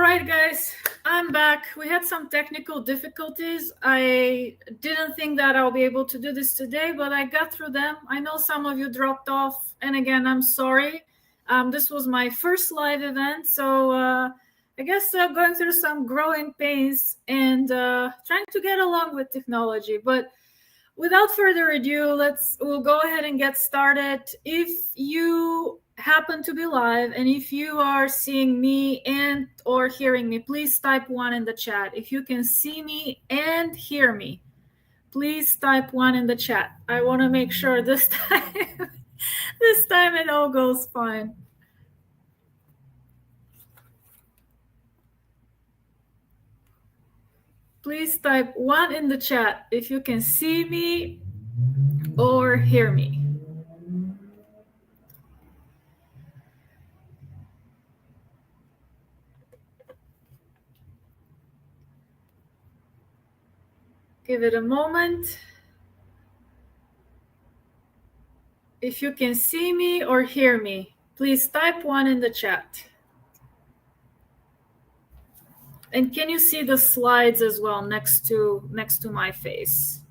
right, guys, I'm back. We had some technical difficulties. I didn't think that I'll be able to do this today, but I got through them. I know some of you dropped off, and again, I'm sorry. This was my first live event, so I guess going through some growing pains and trying to get along with technology. But without further ado, we'll go ahead and get started. If you happen to be live and if you are seeing me and or hearing me, please type 1 in the chat. If you can see me and hear me, please type 1 in the chat. I want to make sure this time it all goes fine. Please type 1 in the chat if you can see me or hear me. Give it a moment. If you can see me or hear me, please type 1 in the chat. And can you see the slides as well next to my face?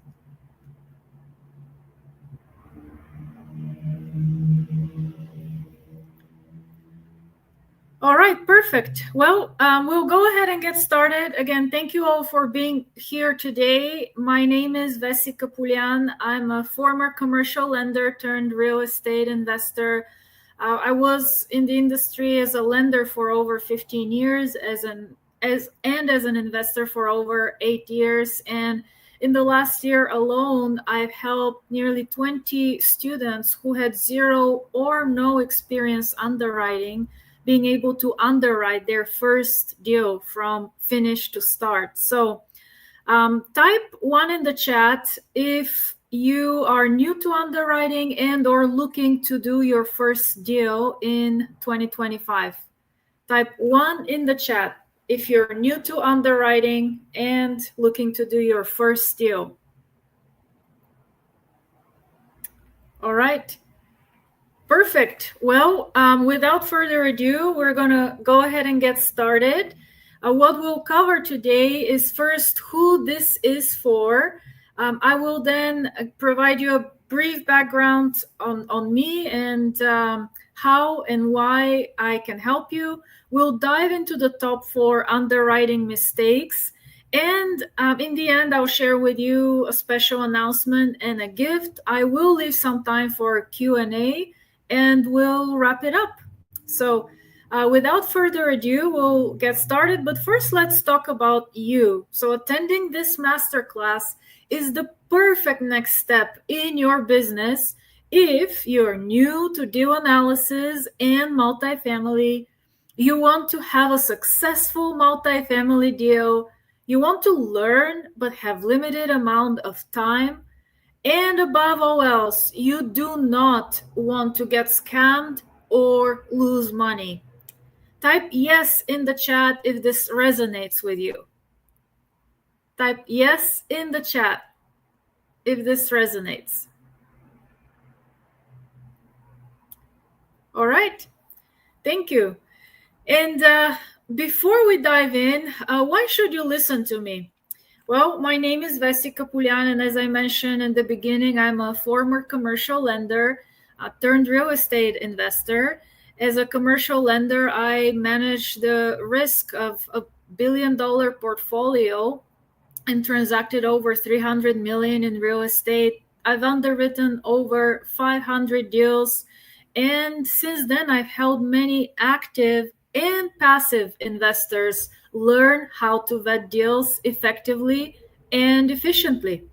All right, perfect. Well, we'll go ahead and get started. Again, thank you all for being here today. My name is Vessi Kapulian. I'm a former commercial lender turned real estate investor. I was in the industry as a lender for over 15 years, as an investor for over 8 years. And in the last year alone, I've helped nearly 20 students who had zero or no experience underwriting being able to underwrite their first deal from finish to start. So type 1 in the chat if you are new to underwriting and or looking to do your first deal in 2025. Type 1 in the chat if you're new to underwriting and looking to do your first deal. All right. Perfect. Well, without further ado, we're going to go ahead and get started. What we'll cover today is first who this is for. I will then provide you a brief background on me and how and why I can help you. We'll dive into the top 4 underwriting mistakes. And in the end, I'll share with you a special announcement and a gift. I will leave some time for Q&A. And we'll wrap it up. So without further ado, we'll get started. But first, let's talk about you. So attending this masterclass is the perfect next step in your business if you're new to deal analysis and multifamily. You want to have a successful multifamily deal. You want to learn but have limited amount of time. And above all else, you do not want to get scammed or lose money. Type yes in the chat if this resonates with you. Type yes in the chat if this resonates. All right. Thank you. And before we dive in, why should you listen to me? Well, my name is Vessi Kapulian, and as I mentioned in the beginning, I'm a former commercial lender turned real estate investor. As a commercial lender, I manage the risk of a billion-dollar portfolio and transacted over 300 million in real estate. I've underwritten over 500 deals, and since then, I've helped many active and passive investors learn how to vet deals effectively and efficiently.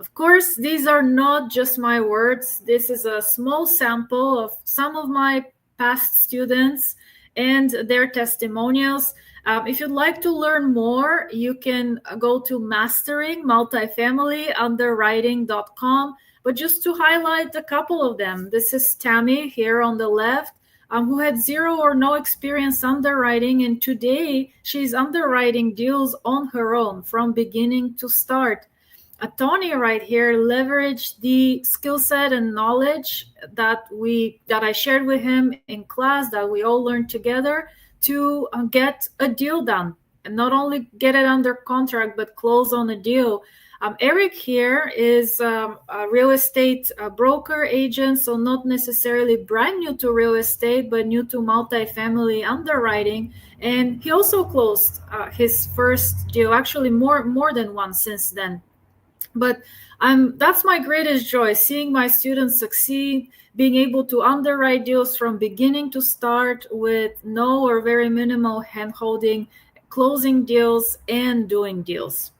Of course, these are not just my words. This is a small sample of some of my past students and their testimonials. If you'd like to learn more, you can go to masteringmultifamilyunderwriting.com. But just to highlight a couple of them, this is Tammy here on the left, who had zero or no experience underwriting, and today she's underwriting deals on her own from beginning to start. Tony right here leveraged the skill set and knowledge that I shared with him in class, that we all learned together, to get a deal done, and not only get it under contract, but close on a deal. Eric here is a real estate broker agent, so not necessarily brand new to real estate, but new to multifamily underwriting. And he also closed his first deal, actually more than one since then. But that's my greatest joy, seeing my students succeed, being able to underwrite deals from beginning to start with no or very minimal handholding, closing deals and doing deals.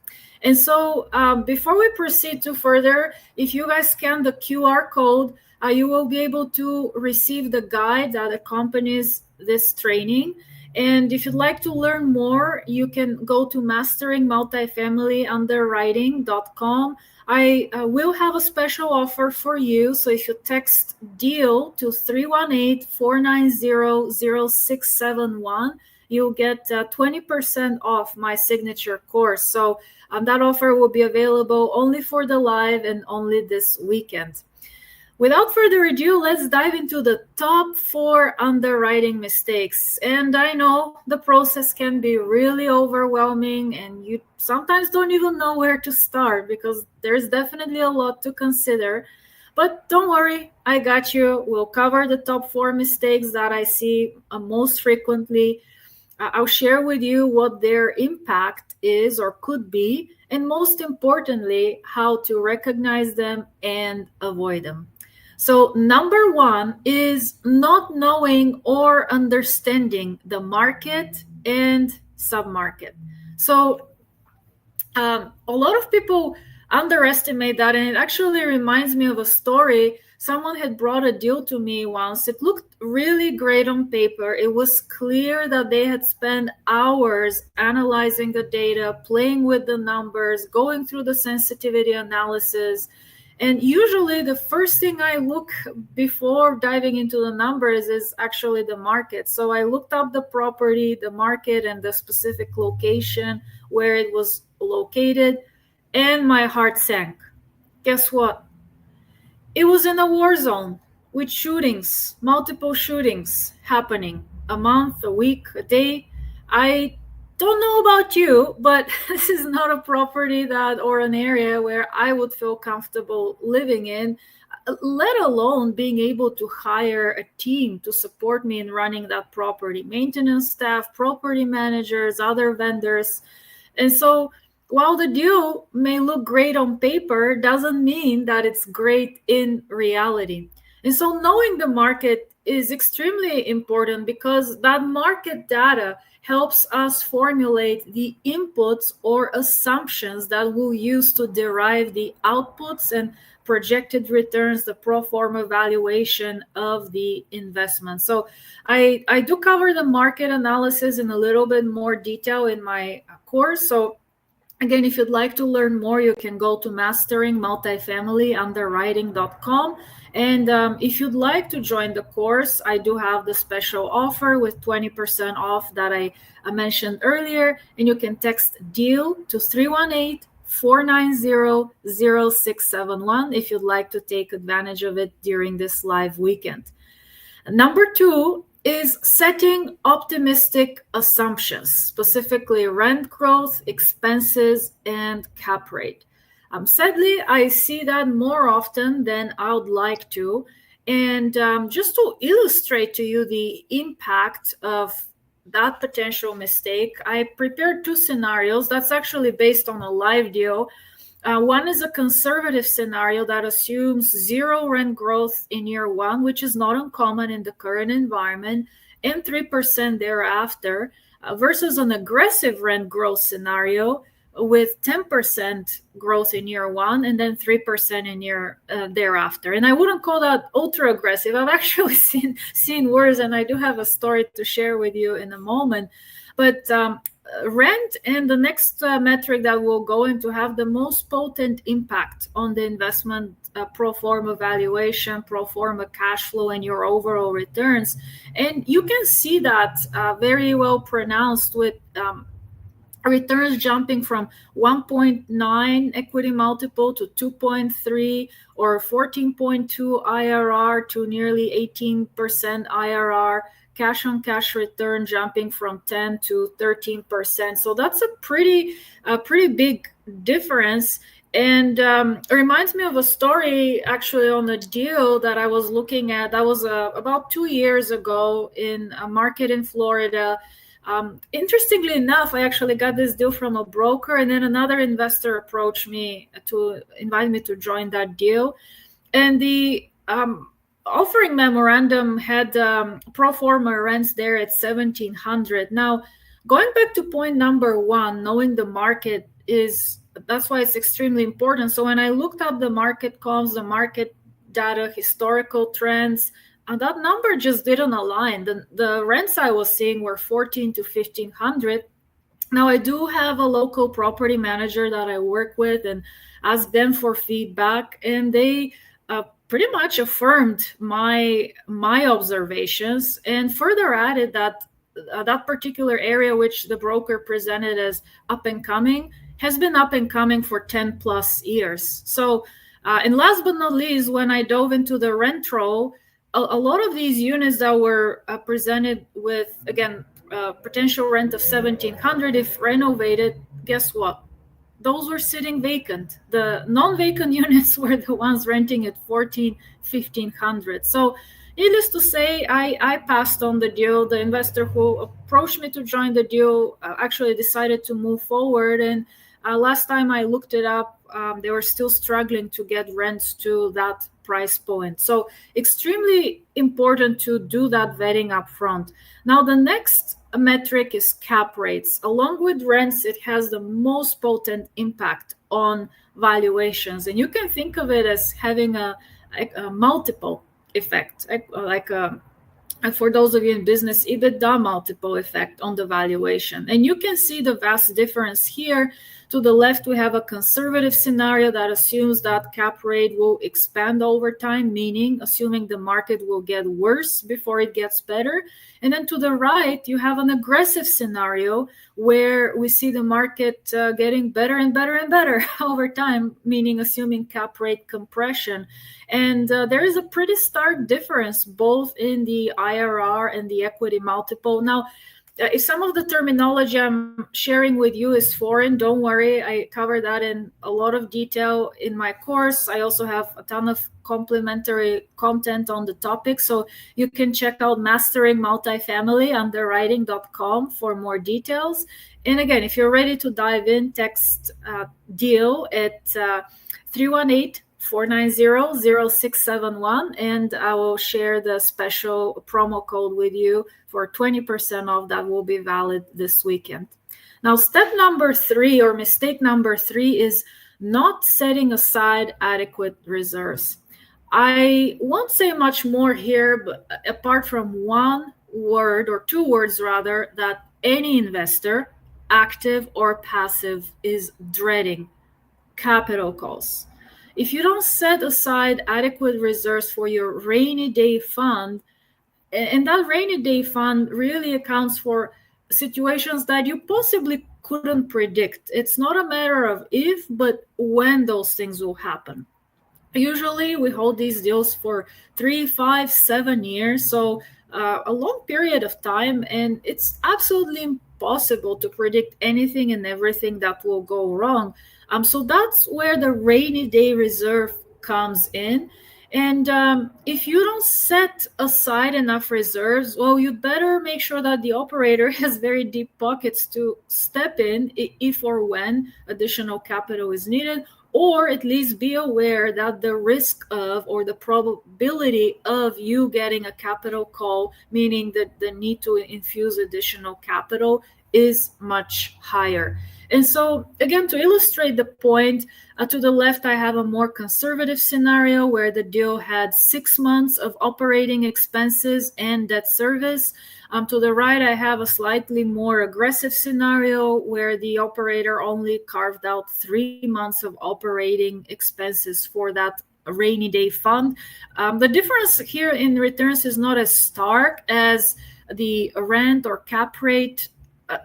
And so before we proceed to further, if you guys scan the QR code, you will be able to receive the guide that accompanies this training. And if you'd like to learn more, you can go to masteringmultifamilyunderwriting.com. I will have a special offer for you. So if you text DEAL to 318-490-0671, you'll get 20% off my signature course. So that offer will be available only for the live and only this weekend. Without further ado, let's dive into the top 4 underwriting mistakes. And I know the process can be really overwhelming, and you sometimes don't even know where to start because there's definitely a lot to consider. But don't worry, I got you. We'll cover the top 4 mistakes that I see most frequently. I'll share with you what their impact is or could be, and most importantly, how to recognize them and avoid them. So number 1 is not knowing or understanding the market and submarket. So a lot of people underestimate that, and it actually reminds me of a story. Someone had brought a deal to me once. It looked really great on paper. It was clear that they had spent hours analyzing the data, playing with the numbers, going through the sensitivity analysis. And usually the first thing I look before diving into the numbers is actually the market. So I looked up the property, the market, and the specific location where it was located, and my heart sank. Guess what? It was in a war zone with shootings, multiple shootings happening a month, a week, a day. I don't know about you, but this is not a property that or an area where I would feel comfortable living in, let alone being able to hire a team to support me in running that property, maintenance staff, property managers, other vendors. And so while the deal may look great on paper, doesn't mean that it's great in reality. And so knowing the market is extremely important because that market data helps us formulate the inputs or assumptions that we'll use to derive the outputs and projected returns, the pro forma valuation of the investment. So I do cover the market analysis in a little bit more detail in my course. So again, if you'd like to learn more, you can go to masteringmultifamilyunderwriting.com. And if you'd like to join the course, I do have the special offer with 20% off that I mentioned earlier. And you can text DEAL to 318-490-0671 if you'd like to take advantage of it during this live weekend. Number 2 is setting optimistic assumptions, specifically rent growth, expenses, and cap rate. Sadly, I see that more often than I would like to. And just to illustrate to you the impact of that potential mistake, I prepared 2 scenarios. That's actually based on a live deal. One is a conservative scenario that assumes 0 rent growth in year 1, which is not uncommon in the current environment, and 3% thereafter, versus an aggressive rent growth scenario with 10% growth in year 1 and then 3% in year thereafter. And I wouldn't call that ultra aggressive. I've actually seen worse, and I do have a story to share with you in a moment. But rent and the next metric that we'll go into have the most potent impact on the investment pro forma valuation, pro forma cash flow, and your overall returns. And you can see that very well pronounced with returns jumping from 1.9 equity multiple to 2.3, or 14.2 IRR to nearly 18% IRR. Cash on cash return jumping from 10 to 13%. So that's a pretty big difference. And it reminds me of a story actually on a deal that I was looking at. That was about 2 years ago in a market in Florida. Interestingly enough, I actually got this deal from a broker, and then another investor approached me to invite me to join that deal. And the offering memorandum had pro forma rents there at 1,700. Now, going back to point number one, knowing the market that's why it's extremely important. So when I looked up the market comps, the market data, historical trends, and that number just didn't align. The rents I was seeing were 14 to 1,500. Now I do have a local property manager that I work with and ask them for feedback, and they pretty much affirmed my observations and further added that that particular area, which the broker presented as up and coming, has been up and coming for 10 plus years. So, and last but not least, when I dove into the rent roll, a lot of these units that were presented with, again, potential rent of 1,700 if renovated, guess what? Those were sitting vacant. The non-vacant units were the ones renting at 14, 1,500. So needless to say, I passed on the deal. The investor who approached me to join the deal actually decided to move forward. And last time I looked it up, they were still struggling to get rents to that price point. So extremely important to do that vetting up front. Now, the next metric is cap rates. Along with rents, it has the most potent impact on valuations. And you can think of it as having a multiple effect, and for those of you in business, EBITDA multiple effect on the valuation. And you can see the vast difference here. To the left, we have a conservative scenario that assumes that cap rate will expand over time, meaning assuming the market will get worse before it gets better. And then to the right, you have an aggressive scenario where we see the market getting better and better and better over time, meaning assuming cap rate compression. And there is a pretty stark difference both in the IRR and the equity multiple. Now, if some of the terminology I'm sharing with you is foreign, don't worry. I cover that in a lot of detail in my course. I also have a ton of complementary content on the topic. So you can check out Mastering Multifamily, underwriting.com for more details. And again, if you're ready to dive in, text deal at 318 490-0671, and I will share the special promo code with you for 20% off that will be valid this weekend. Now, step number 3, or mistake number 3, is not setting aside adequate reserves. I won't say much more here, but apart from one word, or two words rather, that any investor, active or passive, is dreading: capital calls. If you don't set aside adequate reserves for your rainy day fund, and that rainy day fund really accounts for situations that you possibly couldn't predict. It's not a matter of if, but when those things will happen. Usually we hold these deals for 3, 5, 7 years, so a long period of time, and it's absolutely impossible to predict anything and everything that will go wrong. So that's where the rainy day reserve comes in. And if you don't set aside enough reserves, well, you better make sure that the operator has very deep pockets to step in if or when additional capital is needed, or at least be aware that the risk of, or the probability of, you getting a capital call, meaning that the need to infuse additional capital, is much higher. And so, again, to illustrate the point, to the left, I have a more conservative scenario where the deal had 6 months of operating expenses and debt service. To the right, I have a slightly more aggressive scenario where the operator only carved out 3 months of operating expenses for that rainy day fund. The difference here in returns is not as stark as the rent or cap rate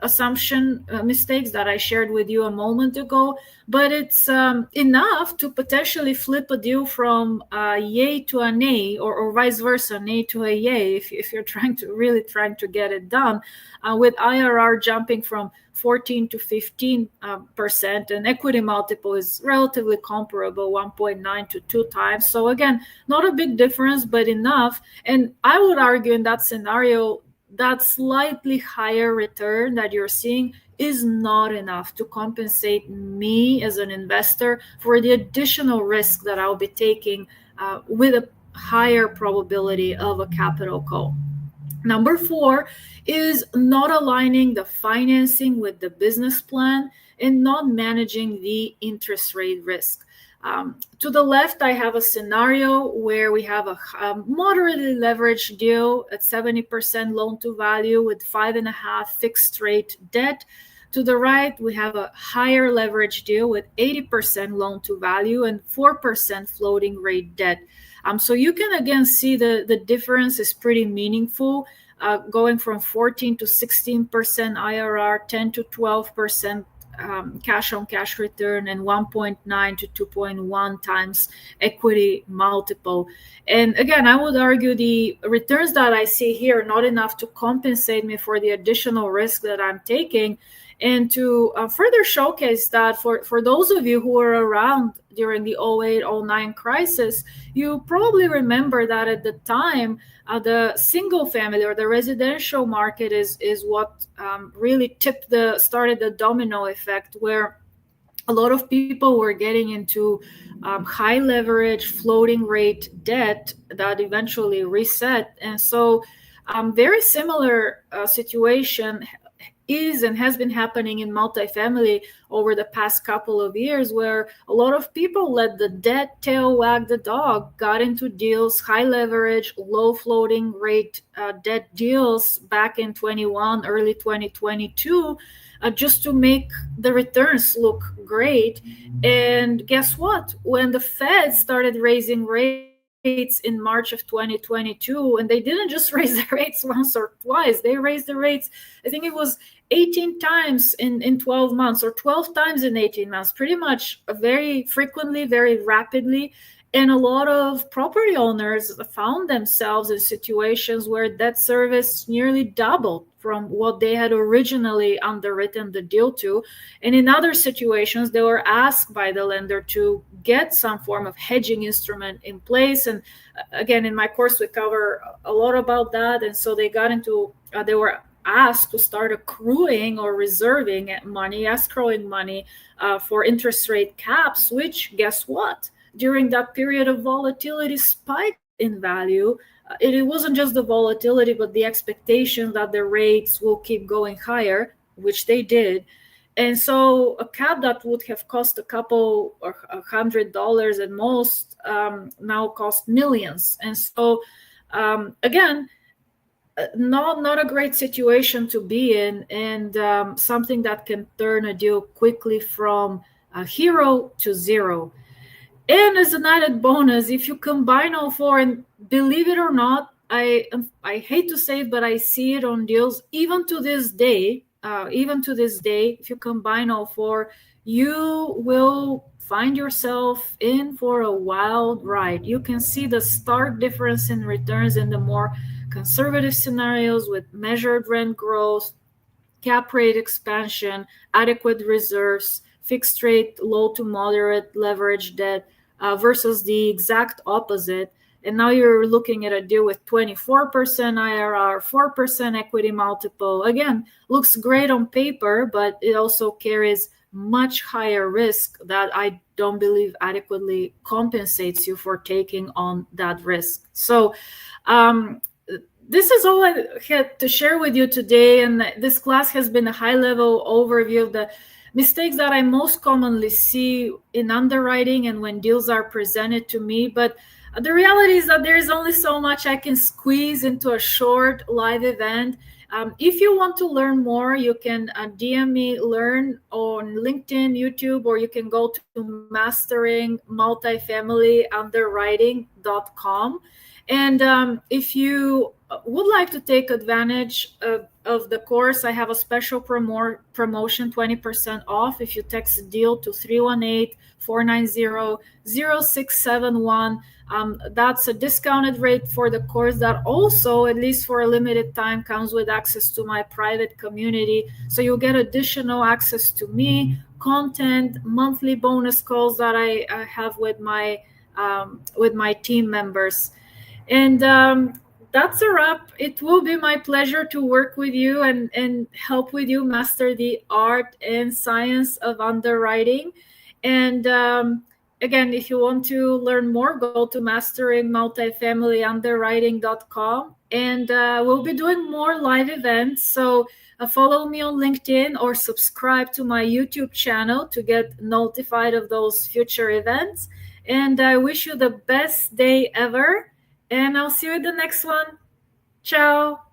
assumption mistakes that I shared with you a moment ago, but it's enough to potentially flip a deal from a yay to an A, or vice versa, an A to a yay, if you're trying to get it done, with IRR jumping from 14 to 15%, and equity multiple is relatively comparable, 1.9 to 2 times. So again, not a big difference, but enough. And I would argue in that scenario, that slightly higher return that you're seeing is not enough to compensate me as an investor for the additional risk that I'll be taking with a higher probability of a capital call. Number 4 is not aligning the financing with the business plan and not managing the interest rate risk. To the left, I have a scenario where we have a moderately leveraged deal at 70% loan to value with 5.5 fixed rate debt. To the right, we have a higher leverage deal with 80% loan to value and 4% floating rate debt. So you can again see the difference is pretty meaningful, going from 14 to 16% IRR, 10 to 12% cash on cash return, and 1.9 to 2.1 times equity multiple. And again, I would argue the returns that I see here are not enough to compensate me for the additional risk that I'm taking. And to further showcase that, for those of you who were around during the 08-09 crisis, you probably remember that at the time, the single family or the residential market is what really started the domino effect, where a lot of people were getting into high leverage floating rate debt that eventually reset. And so very similar situation is and has been happening in multifamily over the past couple of years, where a lot of people let the debt tail wag the dog, got into deals, high leverage, low floating rate debt deals back in 21, early 2022, just to make the returns look great. And guess what? When the Fed started raising rates in March of 2022, and they didn't just raise the rates once or twice, they raised the rates, I think it was 18 times in 12 months, or 12 times in 18 months, pretty much very frequently, very rapidly. And a lot of property owners found themselves in situations where debt service nearly doubled from what they had originally underwritten the deal to. And in other situations, they were asked by the lender to get some form of hedging instrument in place. And again, in my course, we cover a lot about that. And so they were asked to start accruing or reserving money, escrowing money for interest rate caps, which, guess what? During that period of volatility, spiked in value. It wasn't just the volatility, but the expectation that the rates will keep going higher, which they did. And so a cap that would have cost a couple or $100 at most now cost millions. And so again, not a great situation to be in, and something that can turn a deal quickly from a hero to zero. And as an added bonus, if you combine all four, and believe it or not, I hate to say it, but I see it on deals even to this day. If you combine all four, you will find yourself in for a wild ride. You can see the stark difference in returns in the more conservative scenarios with measured rent growth, cap rate expansion, adequate reserves, fixed rate, low to moderate leverage debt, versus the exact opposite. And now you're looking at a deal with 24% IRR, 4% equity multiple. Again, looks great on paper, but it also carries much higher risk that I don't believe adequately compensates you for taking on that risk. So this is all I had to share with you today. And this class has been a high-level overview of the mistakes that I most commonly see in underwriting and when deals are presented to me. But the reality is that there is only so much I can squeeze into a short live event. If you want to learn more, you can DM me, learn on LinkedIn, YouTube, or you can go to masteringmultifamilyunderwriting.com. And if you would like to take advantage of the course, I have a special promotion, 20% off if you text deal to 318-490-0671. That's a discounted rate for the course that also, at least for a limited time, comes with access to my private community. So you'll get additional access to me, content, monthly bonus calls that I have with my team members. And that's a wrap. It will be my pleasure to work with you and help with you master the art and science of underwriting. And again, if you want to learn more, go to masteringmultifamilyunderwriting.com. And we'll be doing more live events. So follow me on LinkedIn or subscribe to my YouTube channel to get notified of those future events. And I wish you the best day ever. And I'll see you in the next one. Ciao.